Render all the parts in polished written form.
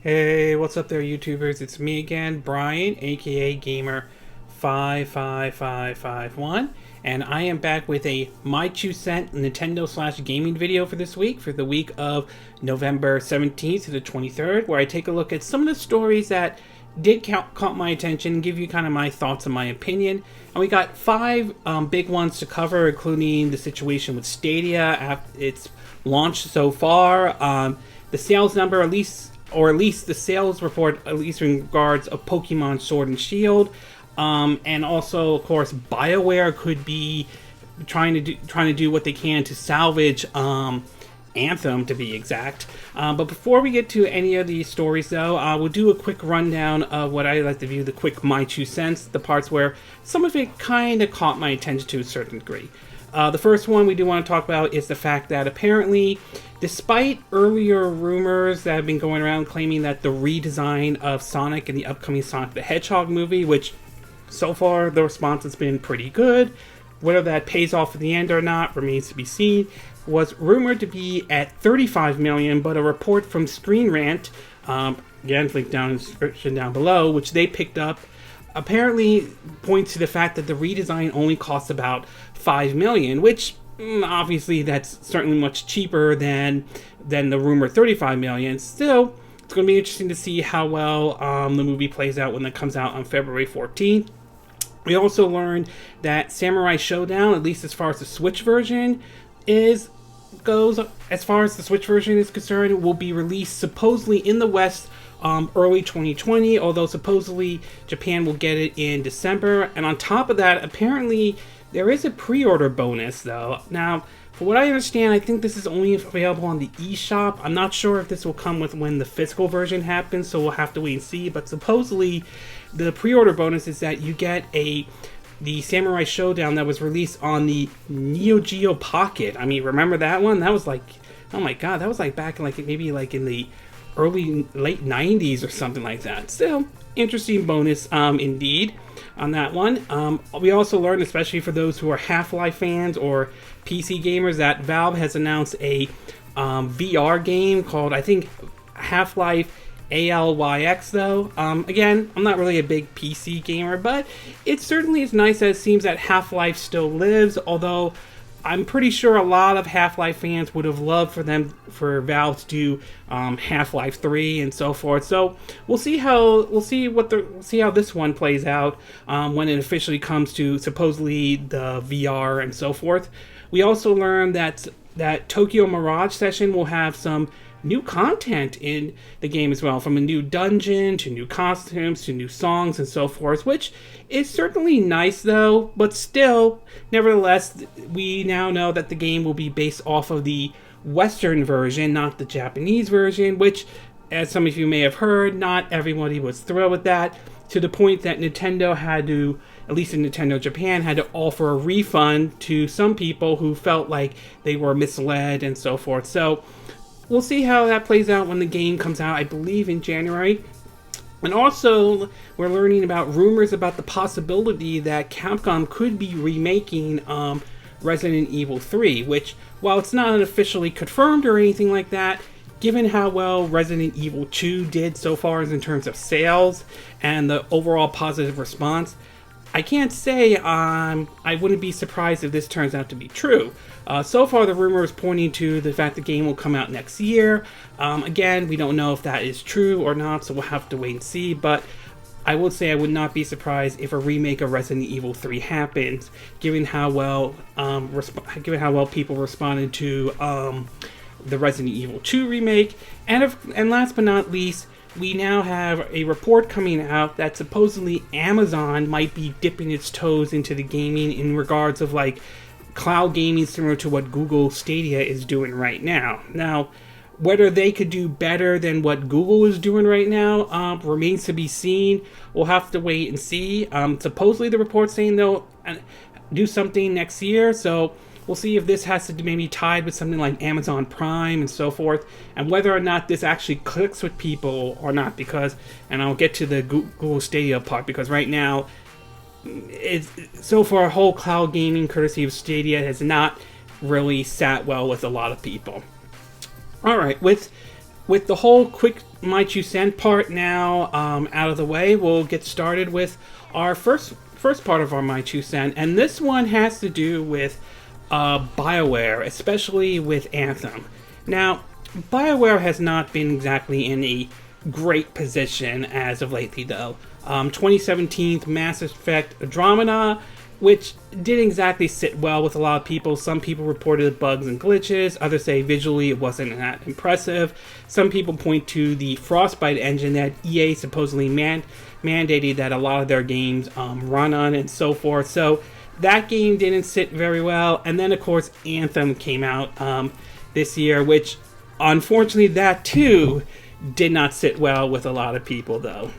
Hey, what's up there, YouTubers? It's me again, Brian, aka Gamer55551, and I am back with a My 2 Cent Nintendo / gaming video for this week, for the week of November 17th to the 23rd, where I take a look at some of the stories that did caught my attention and give you kind of my thoughts and my opinion. And we got 5 big ones to cover, including the situation with Stadia after its launch so far, the sales number, at least the sales report, at least in regards of Pokemon Sword and Shield, and also, of course, Bioware could be trying to do what they can to salvage Anthem, to be exact. But before we get to any of these stories, though, we'll do a quick rundown of what I like to view the quick My 2 cents, the parts where some of it kind of caught my attention to a certain degree. The first one we do want to talk about is the fact that apparently, despite earlier rumors that have been going around claiming that the redesign of Sonic in the upcoming Sonic the Hedgehog movie, which so far the response has been pretty good, whether that pays off in the end or not remains to be seen, was rumored to be at 35 million, but a report from Screen Rant, again linked down in the description down below, which they picked up, apparently points to the fact that the redesign only costs about 5 million, which obviously that's certainly much cheaper than the rumored 35 million. Still, it's going to be interesting to see how well the movie plays out when it comes out on February 14th. We also learned that Samurai Showdown, at least as far as the Switch version is concerned, will be released supposedly in the West early 2020, although supposedly Japan will get it in December. And on top of that, apparently there is a pre-order bonus, though. Now, for what I understand, I think this is only available on the eShop. I'm not sure if this will come with when the physical version happens, so we'll have to wait and see. But supposedly, the pre-order bonus is that you get the Samurai Showdown that was released on the Neo Geo Pocket. I mean, remember that one? That was like, oh my god, that was like back in maybe in the late 90s or something like that. Still, interesting bonus indeed on that one. We also learned, especially for those who are Half-Life fans or PC gamers, that Valve has announced a VR game called, I think, Half-Life Aulx, though. Again, I'm not really a big PC gamer, but it certainly is nice that it seems that Half-Life still lives, although I'm pretty sure a lot of Half-Life fans would have loved for Valve to do Half-Life 3 and so forth. So we'll see how this one plays out when it officially comes to supposedly the VR and so forth. We also learned that Tokyo Mirage Session will have some new content in the game as well, from a new dungeon to new costumes to new songs and so forth, which is certainly nice, though. But still, nevertheless, we now know that the game will be based off of the Western version, not the Japanese version, which, as some of you may have heard, not everybody was thrilled with that, to the point that Nintendo had to, at least in Nintendo Japan, had to offer a refund to some people who felt like they were misled and so forth. So we'll see how that plays out when the game comes out, I believe in January. And also, we're learning about rumors about the possibility that Capcom could be remaking Resident Evil 3, which, while it's not officially confirmed or anything like that, given how well Resident Evil 2 did so far in terms of sales and the overall positive response, I can't say I wouldn't be surprised if this turns out to be true. So far, the rumor is pointing to the fact the game will come out next year. Again, we don't know if that is true or not, so we'll have to wait and see. But I would say I would not be surprised if a remake of Resident Evil 3 happens, given how well people responded to the Resident Evil 2 remake. And last but not least, we now have a report coming out that supposedly Amazon might be dipping its toes into the gaming in regards of cloud gaming, similar to what Google Stadia is doing right now. Now, whether they could do better than what Google is doing right now remains to be seen. We'll have to wait and see. Supposedly the report's saying they'll do something next year, so we'll see if this has to be maybe tied with something like Amazon Prime and so forth, and whether or not this actually clicks with people or not, because, and I'll get to the Google Stadia part, because right now, so far, whole cloud gaming courtesy of Stadia has not really sat well with a lot of people. Alright, with with the whole quick my 2 cent part now out of the way, we'll get started with our first part of our my 2 cent, and this one has to do with Bioware, especially with Anthem. Now, Bioware has not been exactly in a great position as of lately, though. 2017 Mass Effect Andromeda, which didn't exactly sit well with a lot of people. Some people reported bugs and glitches. Others say visually it wasn't that impressive. Some people point to the Frostbite engine that EA supposedly mandated that a lot of their games run on and so forth. So that game didn't sit very well. And then, of course, Anthem came out this year, which unfortunately that too did not sit well with a lot of people, though.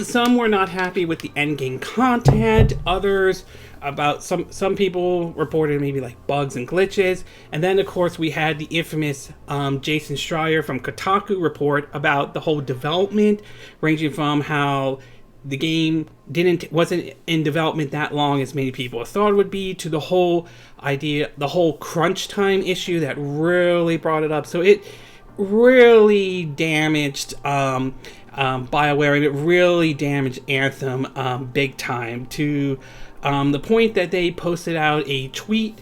Some were not happy with the endgame content. Others, about some people reported maybe like bugs and glitches. And then, of course, we had the infamous Jason Schreier from Kotaku report about the whole development, ranging from how the game wasn't in development that long as many people thought it would be, to the whole idea, the whole crunch time issue that really brought it up. So it really damaged Bioware, and it really damaged Anthem big time, to the point that they posted out a tweet,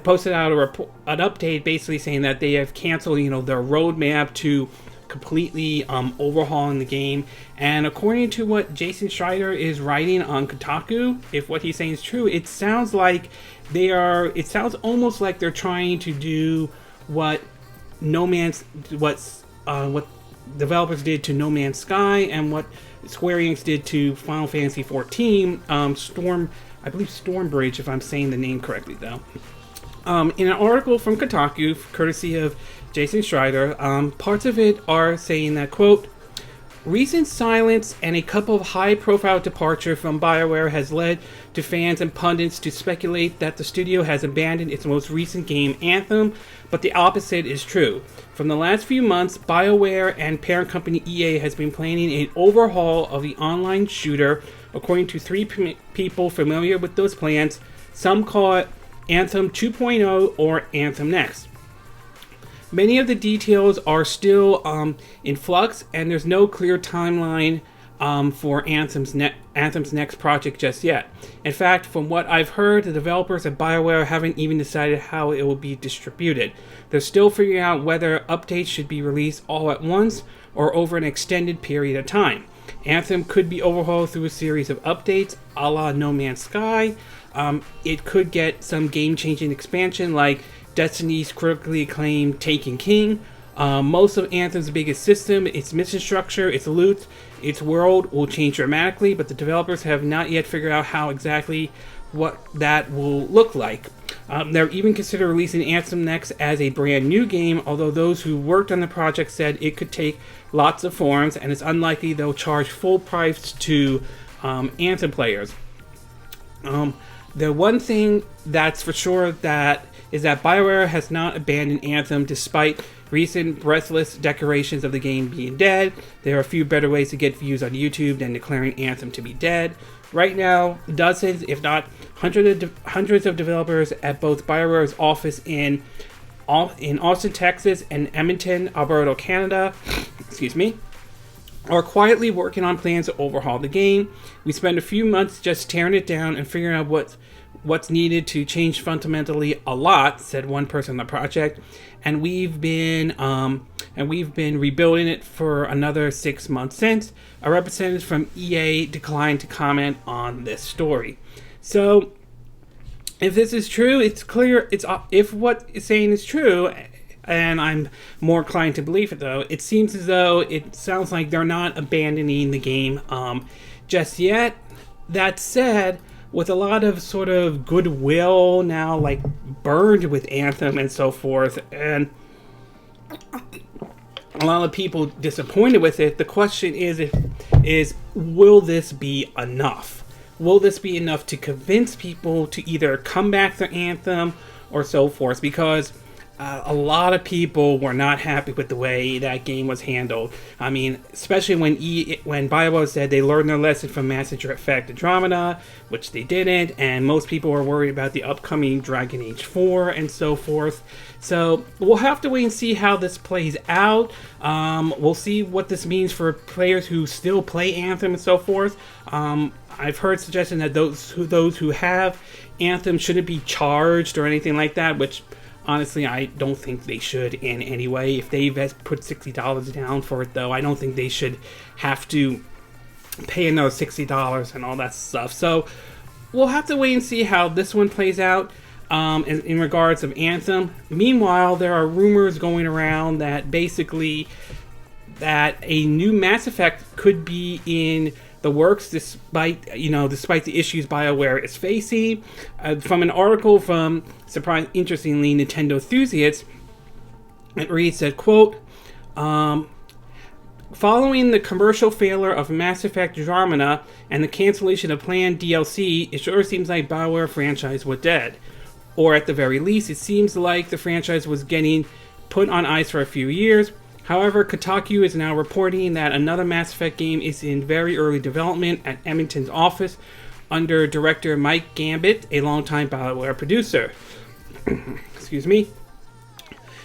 posted out an update basically saying that they have canceled, their roadmap to completely overhauling the game. And according to what Jason Schreier is writing on Kotaku, if what he's saying is true, it sounds like it sounds almost like they're trying to do what developers did to No Man's Sky and what Square Enix did to Final Fantasy XIV, I believe Stormbridge, if I'm saying the name correctly, though. In an article from Kotaku, courtesy of Jason Schreier, parts of it are saying that, quote, recent silence and a couple of high-profile departure from Bioware has led to fans and pundits to speculate that the studio has abandoned its most recent game, Anthem, but the opposite is true. From the last few months, Bioware and parent company EA has been planning an overhaul of the online shooter. According to three people familiar with those plans, some call it Anthem 2.0 or Anthem Next. Many of the details are still in flux, and there's no clear timeline for Anthem's next project just yet. In fact, from what I've heard, the developers at BioWare haven't even decided how it will be distributed. They're still figuring out whether updates should be released all at once or over an extended period of time. Anthem could be overhauled through a series of updates, a la No Man's Sky. It could get some game-changing expansion like Destiny's critically acclaimed Taken King. Most of Anthem's biggest system, its mission structure, its loot, its world will change dramatically, but the developers have not yet figured out how exactly what that will look like. They're even considering releasing Anthem Next as a brand new game, although those who worked on the project said it could take lots of forms, and it's unlikely they'll charge full price to Anthem players. The one thing that's for sure is that Bioware has not abandoned Anthem despite recent breathless declarations of the game being dead. There are a few better ways to get views on YouTube than declaring Anthem to be dead. Right now, dozens, if not hundreds of developers at both Bioware's office in Austin, Texas, and Edmonton, Alberta, Canada, are quietly working on plans to overhaul the game. We spent a few months just tearing it down and figuring out what's needed to change fundamentally a lot, said one person on the project, and we've been rebuilding it for another 6 months since. A representative from EA declined to comment on this story. So, if this is true, it's clear. If what it's saying is true, and I'm more inclined to believe it, though, it seems as though it sounds like they're not abandoning the game just yet. That said, with a lot of sort of goodwill now like burned with Anthem and so forth, and a lot of people disappointed with it, the question is will this be enough? Will this be enough to convince people to either come back to Anthem or so forth? Because a lot of people were not happy with the way that game was handled. I mean, especially when Bioware said they learned their lesson from Mass Effect Andromeda, which they didn't, and most people were worried about the upcoming Dragon Age 4 and so forth. So we'll have to wait and see how this plays out. We'll see what this means for players who still play Anthem and so forth. I've heard suggestion that those who have Anthem shouldn't be charged or anything like that, which honestly I don't think they should in any way. If they put $60 down for it, though, I don't think they should have to pay another $60 and all that stuff. So we'll have to wait and see how this one plays out. In regards of Anthem. Meanwhile, there are rumors going around that basically that a new Mass Effect could be in the works, despite the issues BioWare is facing. From an article from, interestingly, Nintendo Enthusiasts, it reads that, quote, following the commercial failure of Mass Effect Andromeda and the cancellation of planned DLC, it sure seems like BioWare franchise was dead. Or at the very least, it seems like the franchise was getting put on ice for a few years. However, Kotaku is now reporting that another Mass Effect game is in very early development at Edmonton's office under director Mike Gambit, a longtime BioWare producer. Excuse me.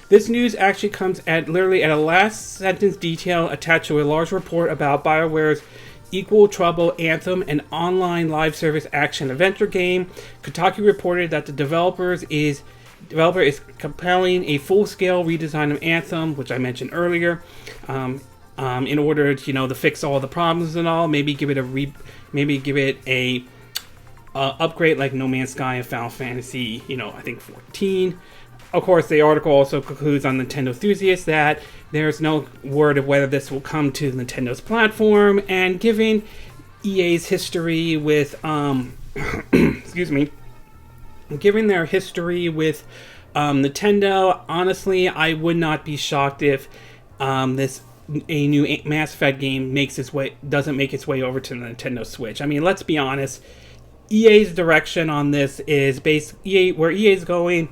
This news actually comes literally at a last sentence detail attached to a large report about BioWare's Equal Trouble Anthem, an online live service action adventure game. Kotaku reported that the developer is compiling a full-scale redesign of Anthem, which I mentioned earlier, in order to fix all the problems and all. Maybe give it a upgrade like No Man's Sky and Final Fantasy, I think 14. Of course, the article also concludes on Nintendo Enthusiasts that there's no word of whether this will come to Nintendo's platform, and given EA's history with, given their history with Nintendo, honestly, I would not be shocked if a new Mass Effect game doesn't make its way over to the Nintendo Switch. I mean, let's be honest. EA's direction on this is where EA's going.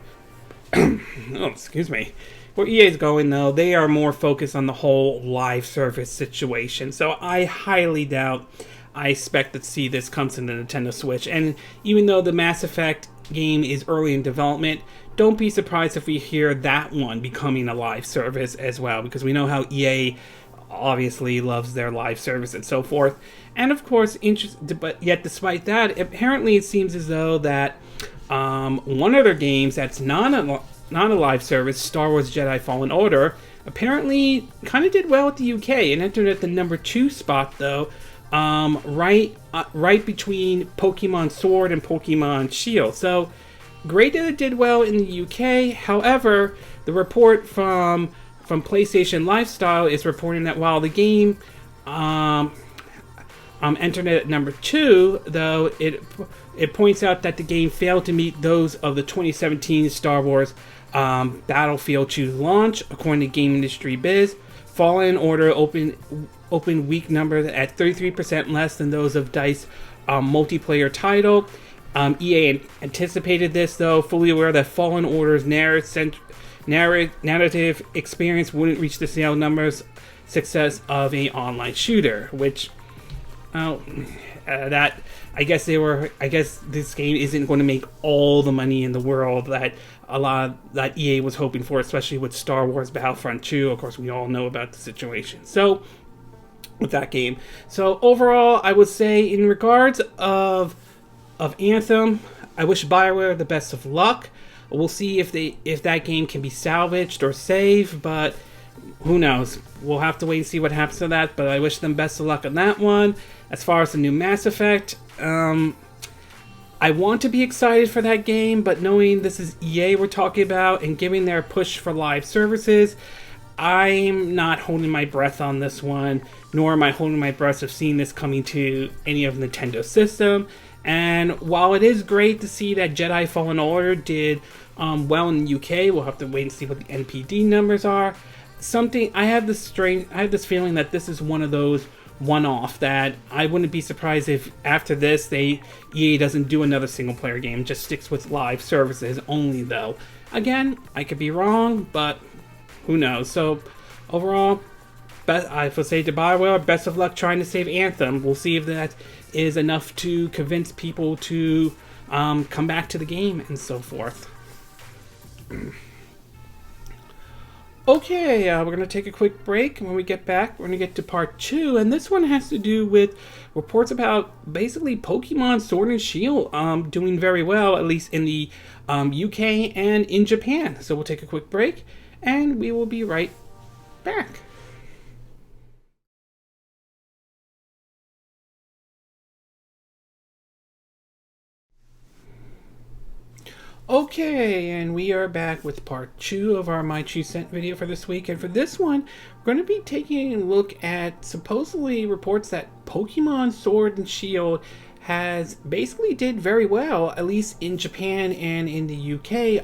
Where EA's going, though, they are more focused on the whole live service situation. So I highly doubt I expect to see this come to the Nintendo Switch. And even though the Mass Effect game is early in development, don't be surprised if we hear that one becoming a live service as well, because we know how EA obviously loves their live service and so forth. And of course, but yet despite that, apparently it seems as though that one of their games that's not a live service, Star Wars Jedi Fallen Order, apparently kind of did well at the UK and entered at the number 2 spot, though, right between Pokemon Sword and Pokemon Shield. So great that it did well in the UK. However, the report from PlayStation Lifestyle is reporting that while the game entered at number 2, though it points out that the game failed to meet those of the 2017 Star Wars Battlefield 2 launch, according to Game Industry Biz. Fallen Order open week number at 33% less than those of DICE multiplayer title. EA anticipated this, though, fully aware that Fallen Order's narrative experience wouldn't reach the sale numbers success of an online shooter, which that I guess this game isn't going to make all the money in the world that EA was hoping for, especially with Star Wars Battlefront 2. Of course, we all know about the situation. So with that game. So overall, I would say in regards of Anthem, I wish BioWare the best of luck. We'll see if that game can be salvaged or saved, but who knows? We'll have to wait and see what happens to that, but I wish them best of luck on that one. As far as the new Mass Effect, I want to be excited for that game, but knowing this is EA we're talking about and giving their push for live services, I'm not holding my breath on this one, nor am I holding my breath of seeing this coming to any of Nintendo's system. And while it is great to see that Jedi Fallen Order did well in the UK, we'll have to wait and see what the NPD numbers are. I have this feeling that this is one of those one-off that I wouldn't be surprised if after this EA doesn't do another single-player game, just sticks with live services only though. Again, I could be wrong, but who knows. So overall, I would say to Bioware, best of luck trying to save Anthem. We'll see if that is enough to convince people to come back to the game and so forth. Okay, we're going to take a quick break. When we get back, we're going to get to part 2, and this one has to do with reports about basically Pokemon Sword and Shield doing very well, at least in the UK and in Japan. So we'll take a quick break, and we will be right back. Okay, and we are back with part 2 of our My 2 Cent video for this week. And for this one, we're going to be taking a look at supposedly reports that Pokemon Sword and Shield has basically did very well, at least in Japan and in the UK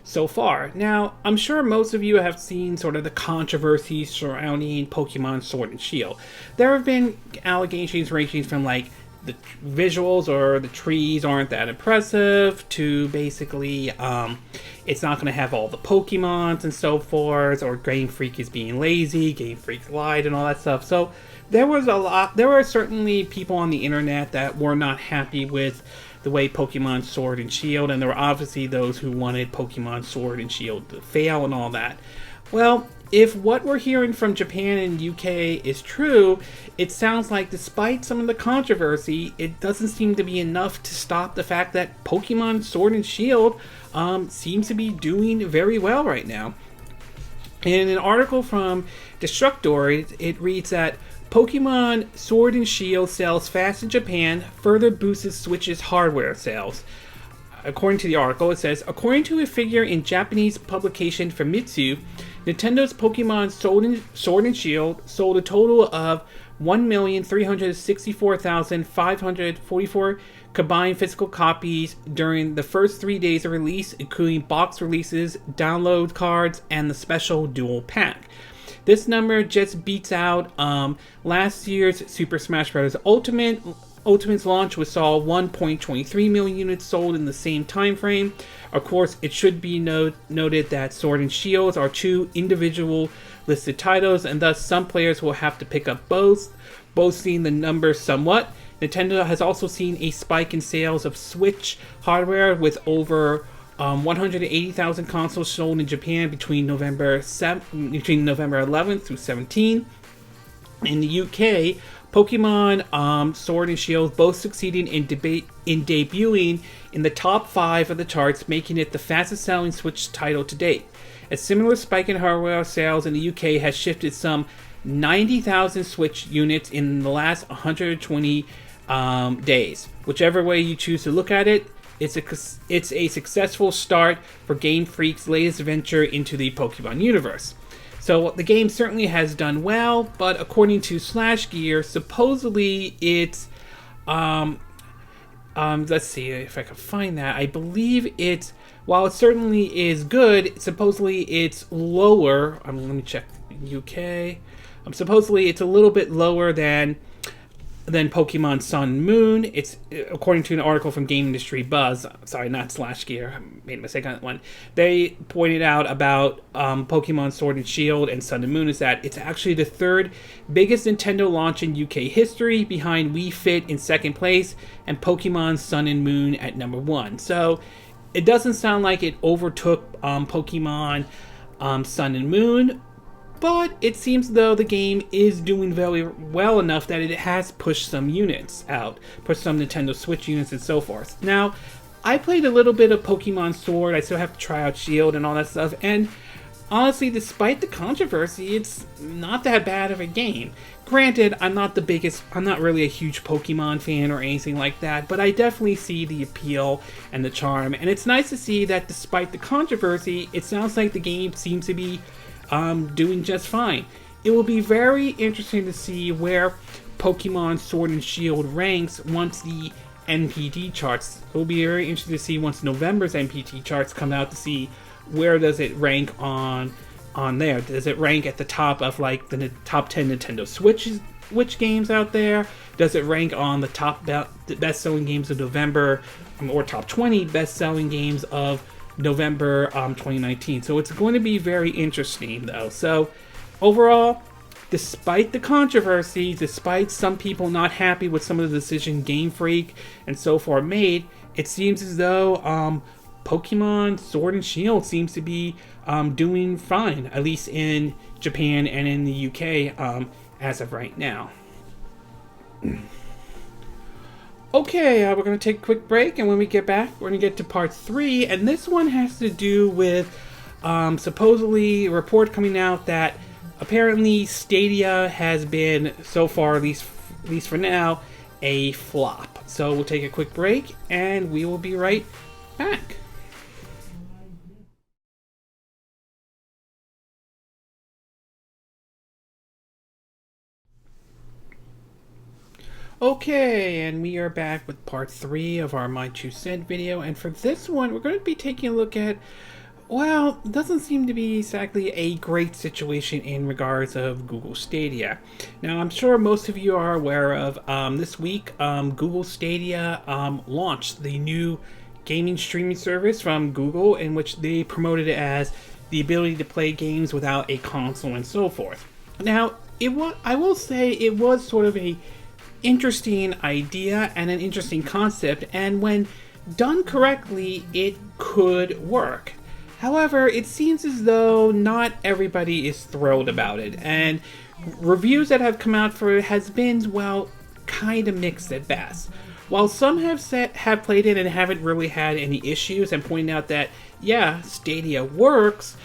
so far. Now, I'm sure most of you have seen sort of the controversy surrounding Pokemon Sword and Shield. There have been allegations ranging from like the visuals or the trees aren't that impressive to basically it's not going to have all the Pokemons and so forth, or Game Freak is being lazy, Game Freak lied, and all that stuff. So there were certainly people on the internet that were not happy with the way Pokemon Sword and Shield, and there were obviously those who wanted Pokemon Sword and Shield to fail and all that. Well, if what we're hearing from Japan and UK is true, it sounds like despite some of the controversy, it doesn't seem to be enough to stop the fact that Pokemon Sword and Shield seems to be doing very well right now. In an article from Destructor, it reads that Pokemon Sword and Shield sells fast in Japan, further boosts Switch's hardware sales. According to the article, it says, according to a figure in Japanese publication Famitsu, Nintendo's Pokemon Sword and Shield sold a total of 1,364,544 combined physical copies during the first 3 days of release, including box releases, download cards, and the special dual pack. This number just beats out last year's Super Smash Bros. Ultimate's launch, which saw 1.23 million units sold in the same time frame. Of course, it should be noted that Sword and Shield are two individual listed titles, and thus some players will have to pick up both, boosting the numbers somewhat. Nintendo has also seen a spike in sales of Switch hardware, with over 180,000 consoles sold in Japan between November 11th through 17th. In the UK, Pokemon Sword and Shield both succeeding in debuting in the top 5 of the charts, making it the fastest selling Switch title to date. A similar spike in hardware sales in the UK has shifted some 90,000 Switch units in the last 120 days. Whichever way you choose to look at it, it's a successful start for Game Freak's latest venture into the Pokemon universe. So the game certainly has done well, but according to SlashGear, supposedly it's let's see if I can find that. I believe it's, while it certainly is good, supposedly it's lower. Let me check UK. Supposedly it's a little bit lower than Pokemon Sun and Moon. It's according to an article from Game Industry Buzz. Sorry, not SlashGear. I made a mistake on that one. They pointed out about Pokemon Sword and Shield and Sun and Moon is that it's actually the third biggest Nintendo launch in UK history, behind Wii Fit in second place and Pokemon Sun and Moon at number 1. So it doesn't sound like it overtook Pokemon Sun and Moon, but it seems though the game is doing very well enough that it has pushed some units out, pushed some Nintendo Switch units and so forth. Now, I played a little bit of Pokemon Sword, I still have to try out Shield and all that stuff, and honestly, despite the controversy, it's not that bad of a game. Granted, I'm not really a huge Pokemon fan or anything like that, but I definitely see the appeal and the charm, and it's nice to see that despite the controversy, it sounds like the game seems to be doing just fine. It will be very interesting to see where Pokemon Sword and Shield ranks once the NPD charts. It will be very interesting to see once November's NPD charts come out, to see where does it rank on there. Does it rank at the top of like the top 10 Nintendo Switch Switch games out there? Does it rank on the top best-selling games of November, or top 20 best-selling games of November 2019? So it's going to be very interesting, though. So overall, despite the controversy, despite some people not happy with some of the decision Game Freak and so forth made, it seems as though Pokemon Sword and Shield seems to be doing fine, at least in Japan and in the UK as of right now. Okay, we're going to take a quick break, and when we get back, we're going to get to part 3, and this one has to do with supposedly a report coming out that apparently Stadia has been, so far, at least for now, a flop. So we'll take a quick break, and we will be right back. Okay, and we are back with part 3 of our My 2 Cent video, and for this one, we're going to be taking a look at, well, it doesn't seem to be exactly a great situation in regards of Google Stadia. Now, I'm sure most of you are aware of this week, Google Stadia launched the new gaming streaming service from Google, in which they promoted it as the ability to play games without a console and so forth. Now, I will say it was sort of a interesting idea and an interesting concept, and when done correctly, it could work. However, it seems as though not everybody is thrilled about it, and reviews that have come out for it has been, well, kind of mixed at best. While some have played it and haven't really had any issues and pointed out that, yeah, Stadia works,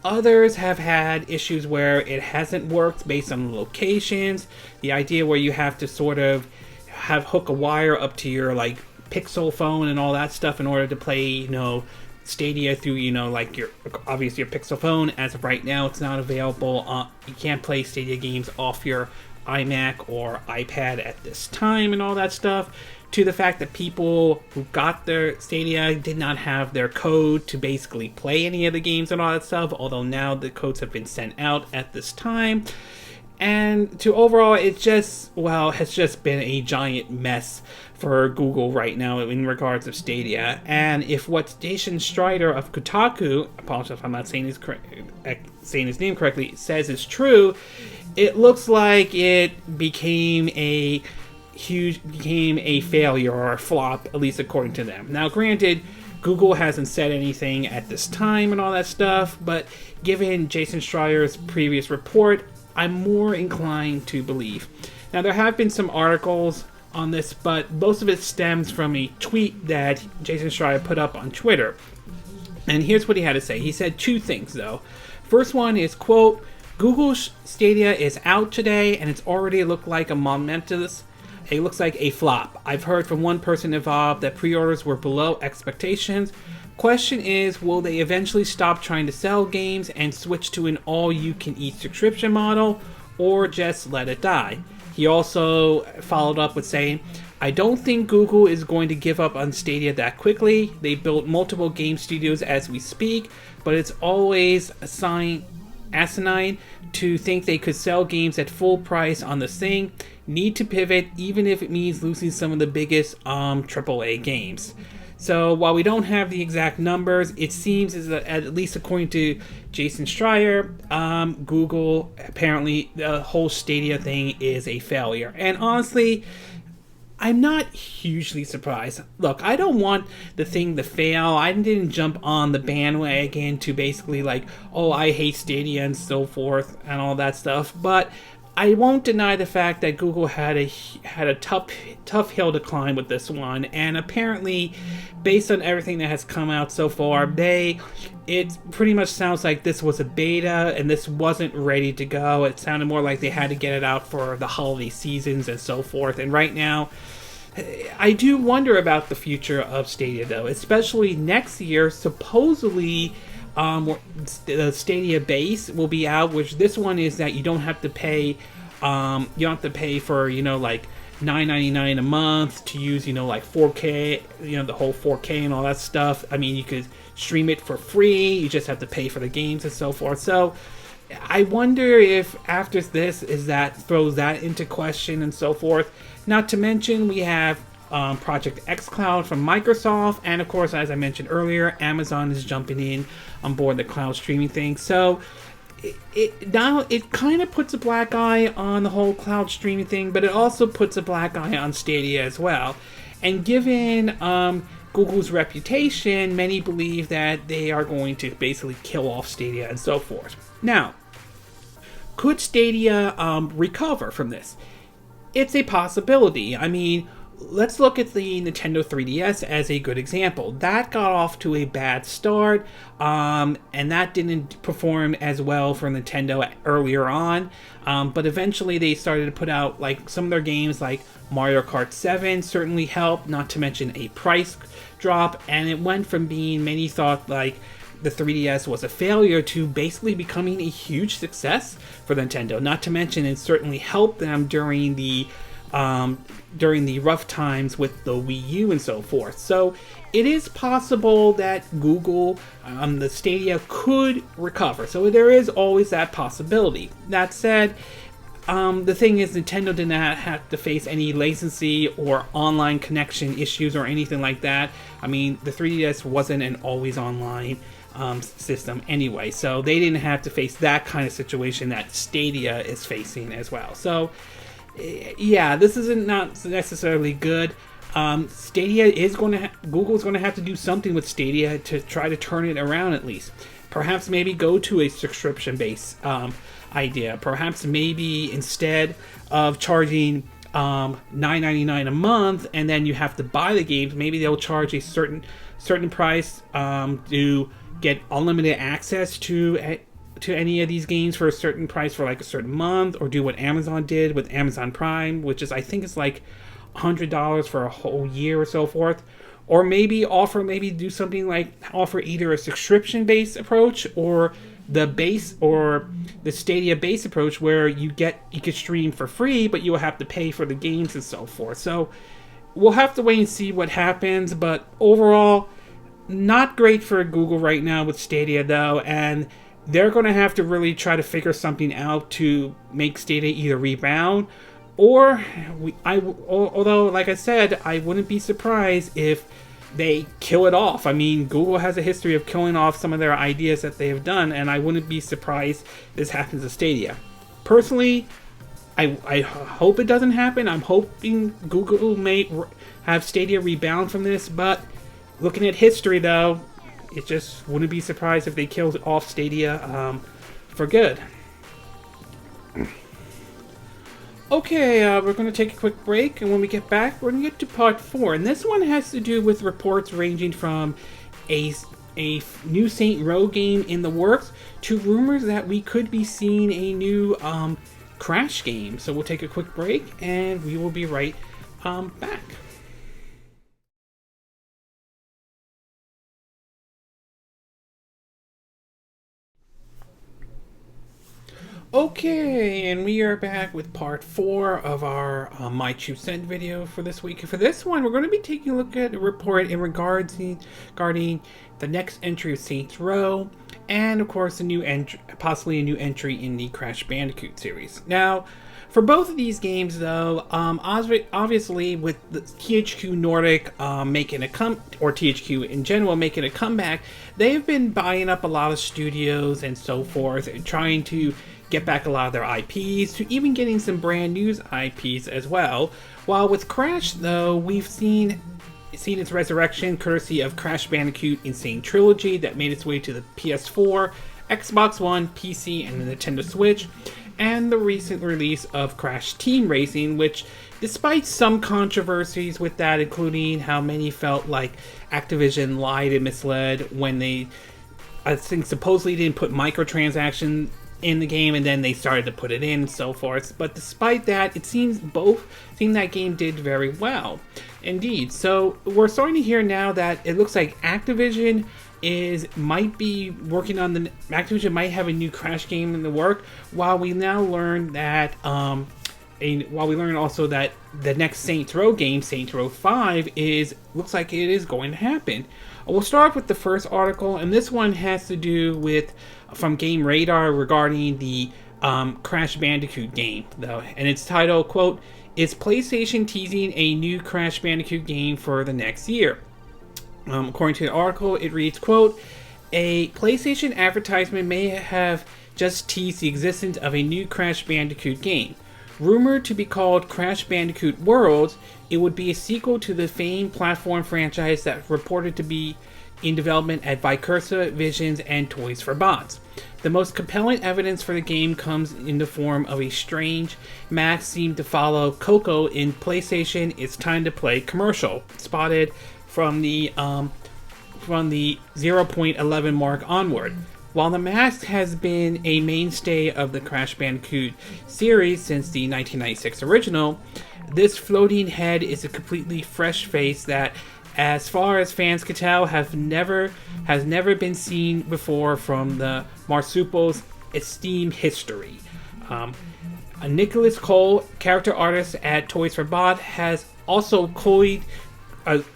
others have had issues where it hasn't worked based on the locations. The idea where you have to sort of hook a wire up to your like Pixel phone and all that stuff in order to play, Stadia through, like your Pixel phone. As of right now, it's not available. You can't play Stadia games off your iMac or iPad at this time and all that stuff. To the fact that people who got their Stadia did not have their code to basically play any of the games and all that stuff, although now the codes have been sent out at this time. And to overall, it has just been a giant mess for Google right now in regards of Stadia. And if what Jason Strider of Kotaku, apologize if I'm not saying his name correctly, says is true, it looks like it became a failure or a flop, at least according to them. Now, granted, Google hasn't said anything at this time and all that stuff, but given Jason Schreier's previous report, I'm more inclined to believe. Now, there have been some articles on this, but most of it stems from a tweet that Jason Schreier put up on Twitter. And here's what he had to say. He said 2 things, though. First one is, quote, Google Stadia is out today, and it's already looked like a momentous. It looks like a flop. I've heard from one person involved that pre-orders were below expectations. Question is, will they eventually stop trying to sell games and switch to an all-you-can-eat subscription model, or just let it die? He also followed up with saying, I don't think Google is going to give up on Stadia that quickly. They built multiple game studios as we speak, but it's always asinine to think they could sell games at full price on this thing. Need to pivot, even if it means losing some of the biggest AAA games. So while we don't have the exact numbers, it seems as that, at least according to Jason Schreier, Google, apparently the whole Stadia thing is a failure. And honestly, I'm not hugely surprised. Look, I don't want the thing to fail. I didn't jump on the bandwagon to basically like, oh, I hate Stadia and so forth and all that stuff. But I won't deny the fact that Google had a tough hill to climb with this one, and apparently, based on everything that has come out so far, it pretty much sounds like this was a beta and this wasn't ready to go. It sounded more like they had to get it out for the holiday seasons and so forth. And right now, I do wonder about the future of Stadia, though, especially next year. Supposedly, the Stadia base will be out, which this one is that you don't have to pay. You don't have to pay for like $9.99 a month to use like 4K, the whole 4K and all that stuff. I mean, you could stream it for free. You just have to pay for the games and so forth. So I wonder if after this is that throws that into question and so forth. Not to mention we have Project xCloud from Microsoft, and of course, as I mentioned earlier, Amazon is jumping in on board the cloud streaming thing. So it kind of puts a black eye on the whole cloud streaming thing, but it also puts a black eye on Stadia as well. And given Google's reputation, many believe that they are going to basically kill off Stadia and so forth. Now, could Stadia recover from this? It's a possibility. I mean, let's look at the Nintendo 3DS as a good example. That got off to a bad start, and that didn't perform as well for Nintendo earlier on. But eventually they started to put out like some of their games, like Mario Kart 7 certainly helped, not to mention a price drop, and it went from being, many thought like the 3DS was a failure, to basically becoming a huge success for Nintendo. Not to mention it certainly helped them during the rough times with the Wii U and so forth. So it is possible that Google, the Stadia, could recover. So there is always that possibility. That said, the thing is, Nintendo did not have to face any latency or online connection issues or anything like that. I mean, the 3DS wasn't an always online system anyway, so they didn't have to face that kind of situation that Stadia is facing as well. So yeah, this isn't not necessarily good. Stadia is going to Google's going to have to do something with Stadia to try to turn it around at least. Perhaps maybe go to a subscription-based idea. Perhaps maybe instead of charging $9.99 a month and then you have to buy the games, maybe they'll charge a certain price to get unlimited access to any of these games for a certain price for like a certain month, or do what Amazon did with Amazon Prime, which is, I think it's like $100 for a whole year or so forth. Or maybe do something like offer either a subscription-based approach or the base or the Stadia base approach, where you could stream for free, but you will have to pay for the games and so forth. So we'll have to wait and see what happens, but overall, not great for Google right now with Stadia though, and they're going to have to really try to figure something out to make Stadia either rebound, or although, like I said, I wouldn't be surprised if they kill it off. I mean, Google has a history of killing off some of their ideas that they have done, and I wouldn't be surprised this happens to Stadia. Personally, I hope it doesn't happen. I'm hoping Google may have Stadia rebound from this, but looking at history though, it just wouldn't be surprised if they killed off Stadia for good. Okay, we're going to take a quick break, and when we get back, we're going to get to part 4. And this one has to do with reports ranging from a new Saints Row game in the works to rumors that we could be seeing a new Crash game. So we'll take a quick break, and we will be right back. Okay, and we are back with part 4 of our My 2 Cent video for this week. For this one, we're going to be taking a look at a report in regarding the next entry of Saints Row, and of course possibly a new entry in the Crash Bandicoot series. Now, for both of these games though, obviously with the THQ Nordic or THQ in general making a comeback, they've been buying up a lot of studios and so forth, and trying to get back a lot of their IPs, to even getting some brand new IPs as well. While with Crash though, we've seen its resurrection courtesy of Crash Bandicoot Insane Trilogy that made its way to the PS4, Xbox One, PC, and the Nintendo Switch, and the recent release of Crash Team Racing, which, despite some controversies with that, including how many felt like Activision lied and misled when they, I think, supposedly didn't put microtransactions in the game and then they started to put it in and so forth. But despite that, it seems that game did very well indeed. So we're starting to hear now that it looks like Activision might be working on Activision might have a new Crash game in the work, while we now learn that also that the next Saints Row game, Saints Row 5, looks like it is going to happen. We'll start with the first article, and this one has to do with from Game Radar regarding the Crash Bandicoot game, though, and it's titled, quote, "Is PlayStation teasing a new Crash Bandicoot game for the next year?" According to the article, it reads, quote, "A PlayStation advertisement may have just teased the existence of a new Crash Bandicoot game. Rumored to be called Crash Bandicoot Worlds, it would be a sequel to the famed platform franchise that reported to be in development at Vicarsa Visions and Toys for Bots. The most compelling evidence for the game comes in the form of a strange mask seemed to follow Coco in PlayStation It's Time to Play commercial, spotted from the 0.11 mark onward. While the mask has been a mainstay of the Crash Bandicoot series since the 1996 original, this floating head is a completely fresh face that, as far as fans can tell, has never been seen before from the Marsupil's esteemed history." Nicholas Cole, character artist at Toys for Bob, has also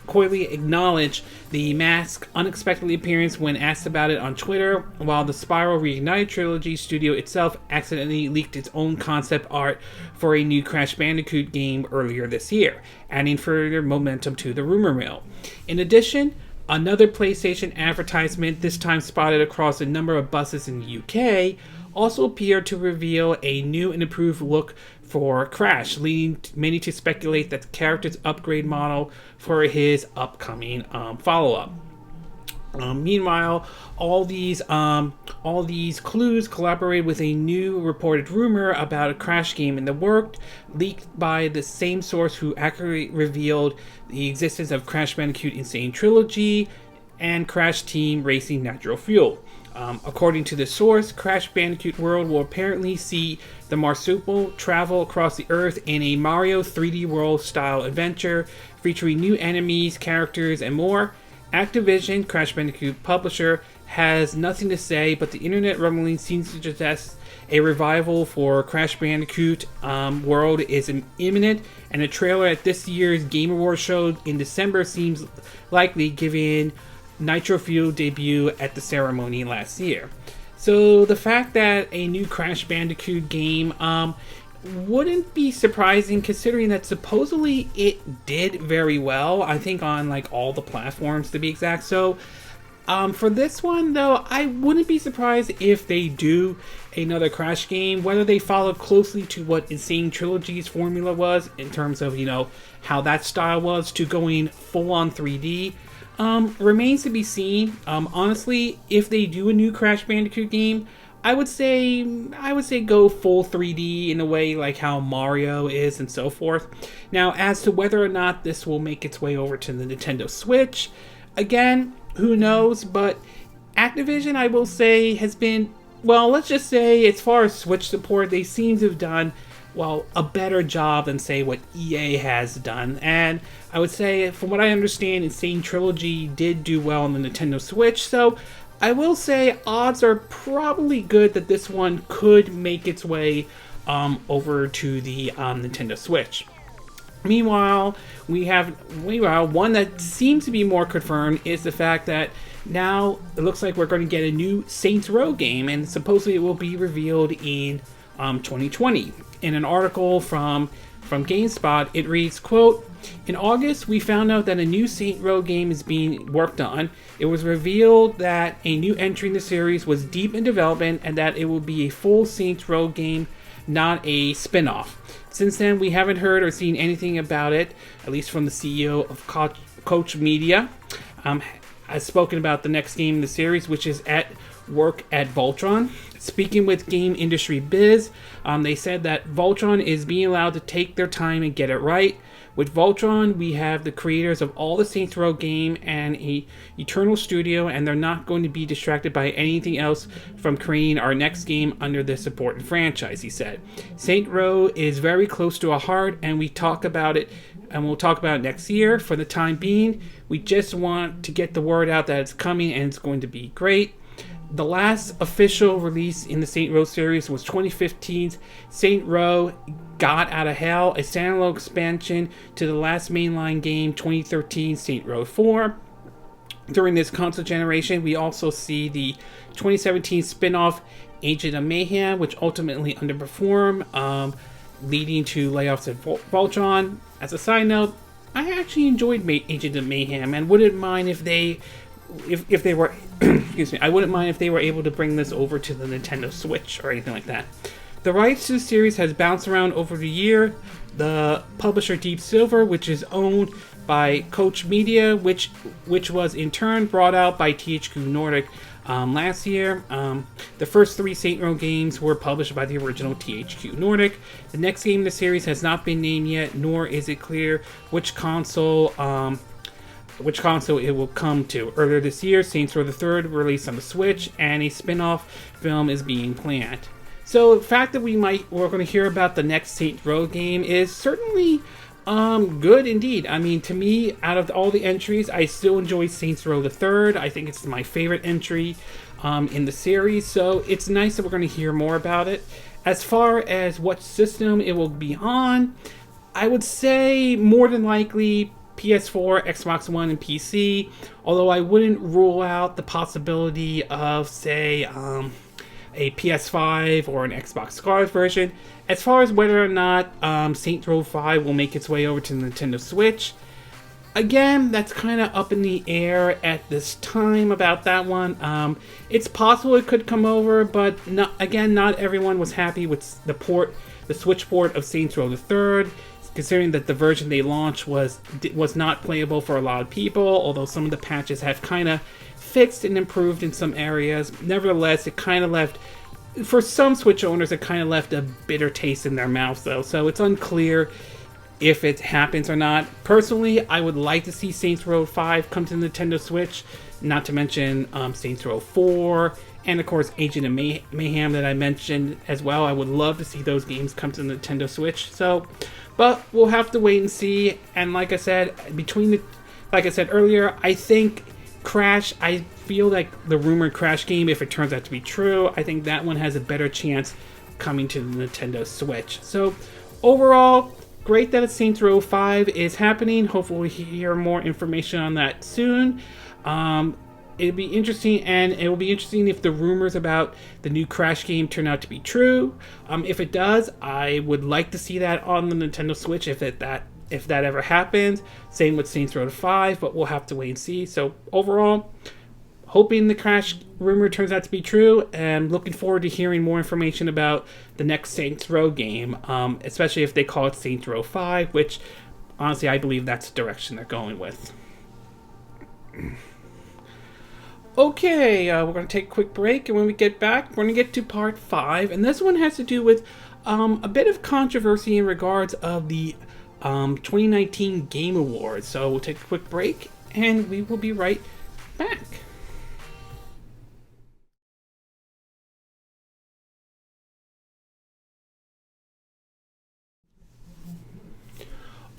coyly acknowledged the mask's unexpected appearance when asked about it on Twitter, while the Spiral Reignited Trilogy studio itself accidentally leaked its own concept art for a new Crash Bandicoot game earlier this year, adding further momentum to the rumor mill. In addition, another PlayStation advertisement, this time spotted across a number of buses in the UK, also appeared to reveal a new and improved look for Crash, leading many to speculate that the character's upgrade model for his upcoming follow-up. Meanwhile, all these clues collaborate with a new reported rumor about a Crash game in the works, leaked by the same source who accurately revealed the existence of Crash Bandicoot Insane Trilogy and Crash Team Racing Natural Fuel. According to the source, Crash Bandicoot World will apparently see the marsupial travel across the Earth in a Mario 3D World style adventure, featuring new enemies, characters, and more. Activision, Crash Bandicoot publisher, has nothing to say, but the internet rumbling seems to suggest a revival for Crash Bandicoot World is imminent, and a trailer at this year's Game Awards show in December seems likely, given Nitro Fuel debut at the ceremony last year. So the fact that a new Crash Bandicoot game wouldn't be surprising, considering that supposedly it did very well, I think on like all the platforms to be exact. So for this one though, I wouldn't be surprised if they do another Crash game, whether they follow closely to what Insane Trilogy's formula was in terms of, you know, how that style was, to going full on 3D. Remains to be seen. Honestly, if they do a new Crash Bandicoot game, I would say go full 3D in a way like how Mario is and so forth. Now, as to whether or not this will make its way over to the Nintendo Switch, again, who knows, but Activision, I will say, has been, well, let's just say, as far as Switch support, they seem to have done, well, a better job than, say, what EA has done. And I would say, from what I understand, Insane Trilogy did do well on the Nintendo Switch, so I will say odds are probably good that this one could make its way over to the Nintendo Switch. Meanwhile, one that seems to be more confirmed is the fact that now it looks like we're going to get a new Saints Row game, and supposedly it will be revealed in 2020. In an article from GameSpot, it reads, quote, "In August, we found out that a new Saints Row game is being worked on. It was revealed that a new entry in the series was deep in development and that it will be a full Saints Row game, not a spin-off. Since then, we haven't heard or seen anything about it, at least from the CEO of Koch Media. Has spoken about the next game in the series, which is at work at Voltron. Speaking with Game Industry Biz, they said that Voltron is being allowed to take their time and get it right. With Voltron, we have the creators of all the Saints Row game and a eternal studio, and they're not going to be distracted by anything else from creating our next game under this important franchise," he said. "Saints Row is very close to our heart, and we'll talk about it next year. For the time being, we just want to get the word out that it's coming and it's going to be great." The last official release in the Saints Row series was 2015's Saints Row God Out of Hell, a standalone expansion to the last mainline game, 2013 Saints Row 4. during this console generation. We also see the 2017 spin-off Agent of Mayhem, which ultimately underperformed, leading to layoffs at Voltron. As a side note, I actually enjoyed Agent of Mayhem and wouldn't mind if they were excuse me, I wouldn't mind if they were able to bring this over to the Nintendo Switch or anything like that. The rights to the series has bounced around over the year. The publisher Deep Silver, which is owned by Koch Media, which was in turn brought out by THQ Nordic last year. The first 3 Saints Row games were published by the original THQ Nordic. The next game in the series has not been named yet, nor is it clear which console it will come to. Earlier this year, Saints Row the Third released on the Switch, and a spin-off film is being planned. So the fact that we're going to hear about the next Saints Row game is certainly good indeed. I mean, to me, out of all the entries, I still enjoy Saints Row the Third. I think it's my favorite entry in the series, so it's nice that we're going to hear more about it. As far as what system it will be on, I would say more than likely PS4, Xbox One, and PC, although I wouldn't rule out the possibility of, say, a PS5 or an Xbox Scarlet version. As far as whether or not Saints Row 5 will make its way over to the Nintendo Switch, again, that's kind of up in the air at this time about that one. It's possible it could come over, but not everyone was happy with the Switch port of Saints Row the Third, considering that the version they launched was not playable for a lot of people, although some of the patches have kind of fixed and improved in some areas. Nevertheless, it kind of left, for some Switch owners, it kind of left a bitter taste in their mouth, though, so it's unclear if it happens or not. Personally, I would like to see Saints Row 5 come to Nintendo Switch, not to mention Saints Row 4, and of course Agent of Mayhem that I mentioned as well. I would love to see those games come to Nintendo Switch, but we'll have to wait and see. And like I said, like I said earlier, I think I feel like the rumored Crash game, if it turns out to be true, I think that one has a better chance coming to the Nintendo Switch. So overall, great that Saints Row 5 is happening. Hopefully we'll hear more information on that soon. It'll be interesting, and it will be interesting if the rumors about the new Crash game turn out to be true. If it does, I would like to see that on the Nintendo Switch if that ever happens. Same with Saints Row 5, but we'll have to wait and see. So overall, hoping the Crash rumor turns out to be true, and looking forward to hearing more information about the next Saints Row game, especially if they call it Saints Row 5, which honestly I believe that's the direction they're going with. Okay, we're going to take a quick break, and when we get back, we're going to get to part 5, and this one has to do with a bit of controversy in regards of the 2019 Game Awards. So we'll take a quick break, and we will be right back.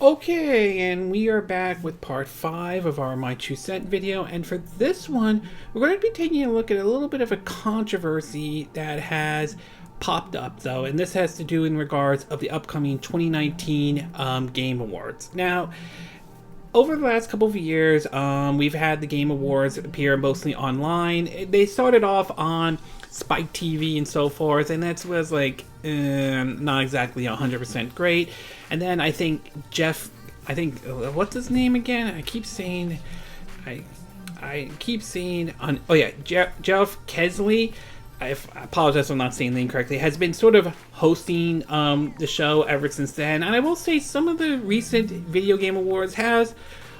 Okay, and we are back with part 5 of our My 2 Cent video, and for this one, we're going to be taking a look at a little bit of a controversy that has popped up, though, and this has to do in regards of the upcoming 2019 Game Awards. Now, over the last couple of years, we've had the Game Awards appear mostly online. They started off on Spike TV and so forth, and that was like not exactly 100% great. And then I think what's his name again? I keep saying Jeff Kesley. I apologize if I'm not saying the name correctly, has been sort of hosting the show ever since then. And I will say some of the recent video game awards has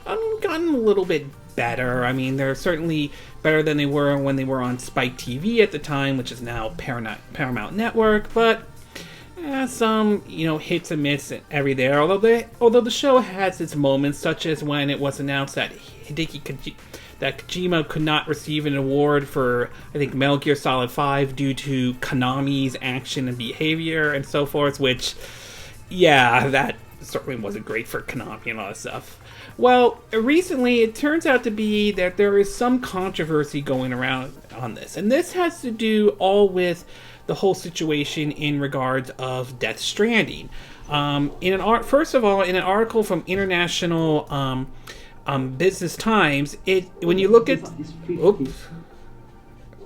gotten a little bit better. I mean, they're certainly better than they were when they were on Spike TV at the time, which is now Paramount Network, but some hits and misses every there. Although the show has its moments, such as when it was announced that Kojima could not receive an award for, I think, Metal Gear Solid 5 due to Konami's action and behavior and so forth, which, yeah, that certainly wasn't great for Konami and all that stuff. Well, recently, it turns out to be that there is some controversy going around on this, and this has to do all with the whole situation in regards of Death Stranding. First of all, in an article from International Business Times, when you look at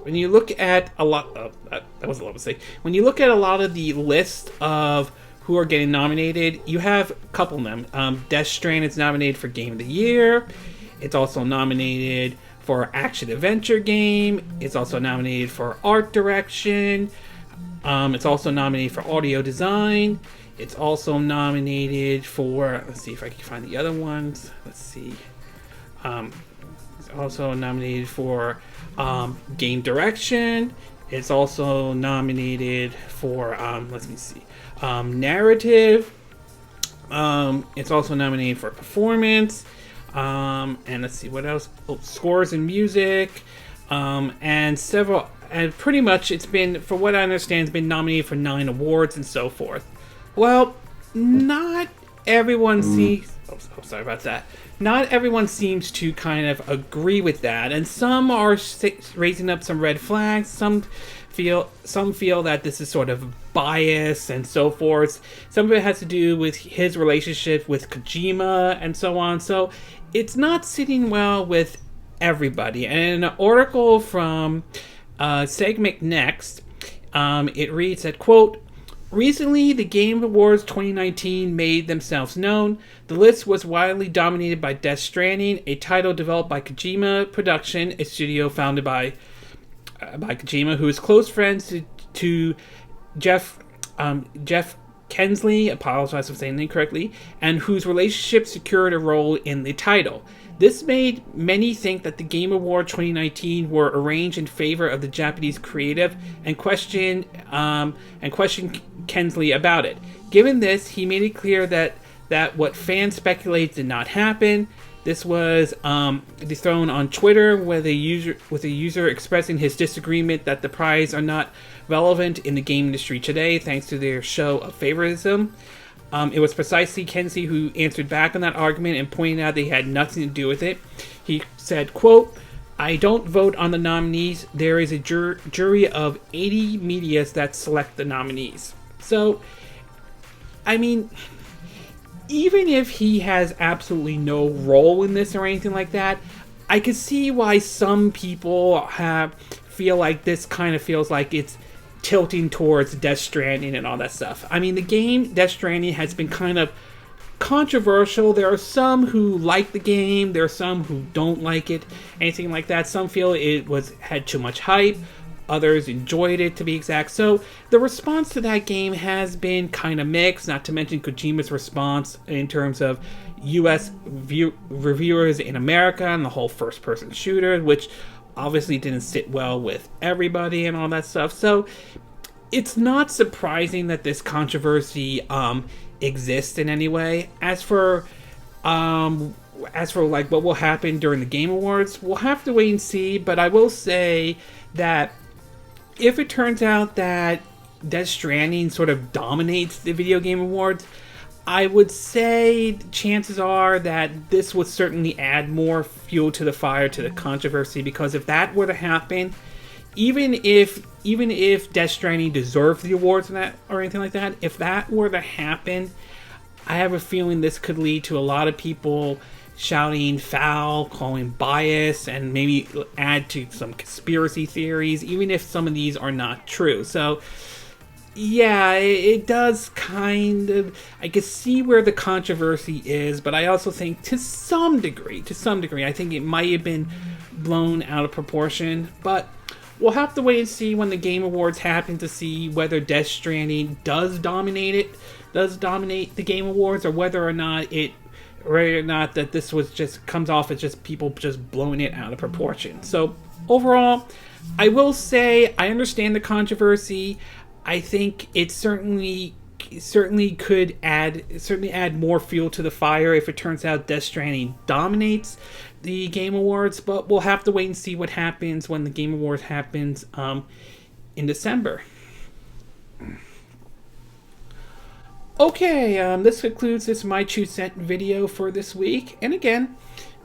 when you look at a lot of that was a lot to say. When you look at a lot of the list of who are getting nominated, you have a couple of them. Death Stranding is nominated for Game of the Year. It's also nominated for Action Adventure Game. It's also nominated for Art Direction. It's also nominated for Audio Design. It's also nominated for, let's see if I can find the other ones. Let's see. It's also nominated for Game Direction. It's also nominated for, let me see, Narrative. It's also nominated for Performance. And let's see what else. Scores and Music. And several, and pretty much it's been, for what I understand, it's been nominated for 9 awards and so forth. Well, not everyone sees. Sorry about that. Not everyone seems to kind of agree with that, and some are raising up some red flags. Some feel that this is sort of bias and so forth. Some of it has to do with his relationship with Kojima and so on. So it's not sitting well with everybody. And in an article from Segment Next, it reads that, quote, recently, the Game Awards 2019 made themselves known. The list was widely dominated by Death Stranding, a title developed by Kojima Production, a studio founded by Kojima, who is close friends to Jeff Kensley, apologize for saying that incorrectly, and whose relationship secured a role in the title. This made many think that the Game Awards 2019 were arranged in favor of the Japanese creative and questioned Kensley about it. Given this, he made it clear that what fans speculate did not happen. This was thrown on Twitter with a user expressing his disagreement that the prizes are not relevant in the game industry today, thanks to their show of favoritism. It was precisely Kensley who answered back on that argument and pointed out they had nothing to do with it. He said, quote, I don't vote on the nominees. There is a jury of 80 medias that select the nominees. So, I mean, even if he has absolutely no role in this or anything like that, I could see why some people feel like this kind of feels like it's tilting towards Death Stranding and all that stuff. I mean, the game Death Stranding has been kind of controversial. There are some who like the game. There are some who don't like it. Anything like that. Some feel it had too much hype. Others enjoyed it, to be exact. So the response to that game has been kind of mixed, not to mention Kojima's response in terms of US reviewers in America and the whole first-person shooter, which obviously didn't sit well with everybody and all that stuff. So it's not surprising that this controversy exists in any way. As for like what will happen during the Game Awards, we'll have to wait and see. But I will say that if it turns out that Death Stranding sort of dominates the Video Game Awards, I would say chances are that this would certainly add more fuel to the fire to the controversy, because if that were to happen, even if Death Stranding deserved the awards and that or anything like that, if that were to happen, I have a feeling this could lead to a lot of people shouting foul, calling bias, and maybe add to some conspiracy theories, even if some of these are not true. So yeah, it does kind of, I can see where the controversy is, but I also think to some degree, I think it might have been blown out of proportion. But we'll have to wait and see when the Game Awards happen to see whether Death Stranding does dominate the Game Awards, or whether or not that this was just comes off as just people just blowing it out of proportion. So overall, I will say I understand the controversy. I think it certainly could add more fuel to the fire if it turns out Death Stranding dominates the Game Awards. But we'll have to wait and see what happens when the Game Awards happens in December. Okay, this concludes this My 2 Cent video for this week. And again,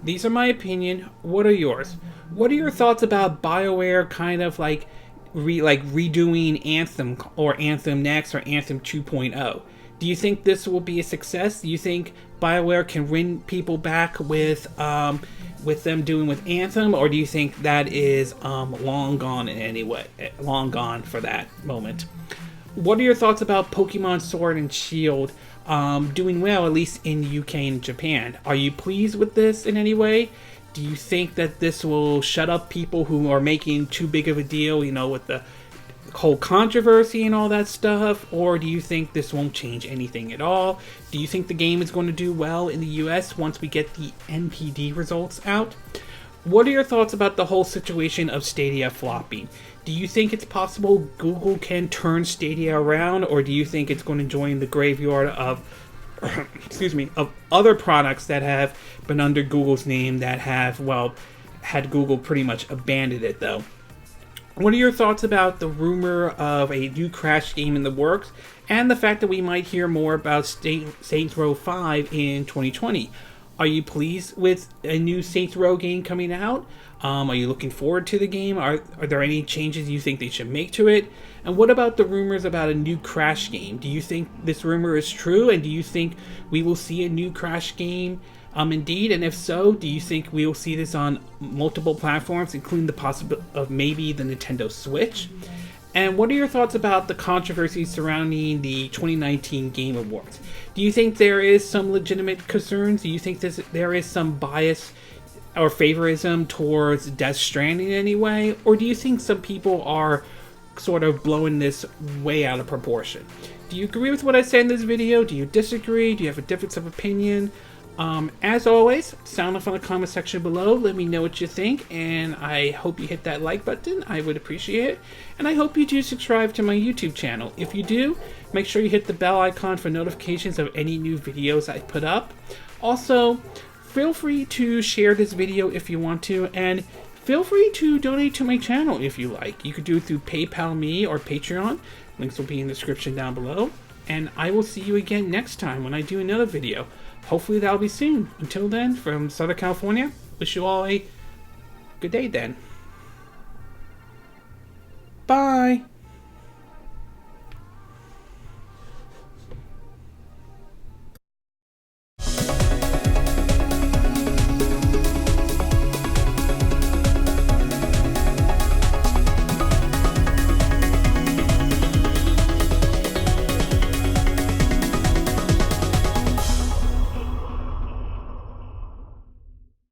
these are my opinion. What are yours? What are your thoughts about BioWare kind of like redoing Anthem or Anthem Next or Anthem 2.0? Do you think this will be a success? Do you think Bioware can win people back with them doing with Anthem, or do you think that is long gone in any way? Long gone for that moment. What are your thoughts about Pokemon Sword and Shield doing well, at least in UK and Japan? Are you pleased with this in any way? Do you think that this will shut up people who are making too big of a deal, you know, with the whole controversy and all that stuff? Or do you think this won't change anything at all? Do you think the game is going to do well in the US once we get the NPD results out? What are your thoughts about the whole situation of Stadia flopping? Do you think it's possible Google can turn Stadia around, or do you think it's going to join the graveyard of of other products that have been under Google's name that have, well, had Google pretty much abandoned it, though? What are your thoughts about the rumor of a new Crash game in the works, and the fact that we might hear more about Saints Row 5 in 2020? Are you pleased with a new Saints Row game coming out? Are you looking forward to the game? Are there any changes you think they should make to it? And what about the rumors about a new Crash game? Do you think this rumor is true? And do you think we will see a new Crash game indeed? And if so, do you think we will see this on multiple platforms, including the possibility of maybe the Nintendo Switch? And what are your thoughts about the controversy surrounding the 2019 Game Awards? Do you think there is some legitimate concerns? Do you think there is some bias or favorism towards Death Stranding in any way? Or do you think some people are sort of blowing this way out of proportion? Do you agree with what I said in this video? Do you disagree? Do you have a difference of opinion? As always, sound off in the comment section below. Let me know what you think, and I hope you hit that like button. I would appreciate it. And I hope you do subscribe to my YouTube channel. If you do, make sure you hit the bell icon for notifications of any new videos I put up. Also, feel free to share this video if you want to, and feel free to donate to my channel if you like. You could do it through PayPal Me or Patreon. Links will be in the description down below. And I will see you again next time when I do another video. Hopefully that'll be soon. Until then, from Southern California, wish you all a good day then. Bye!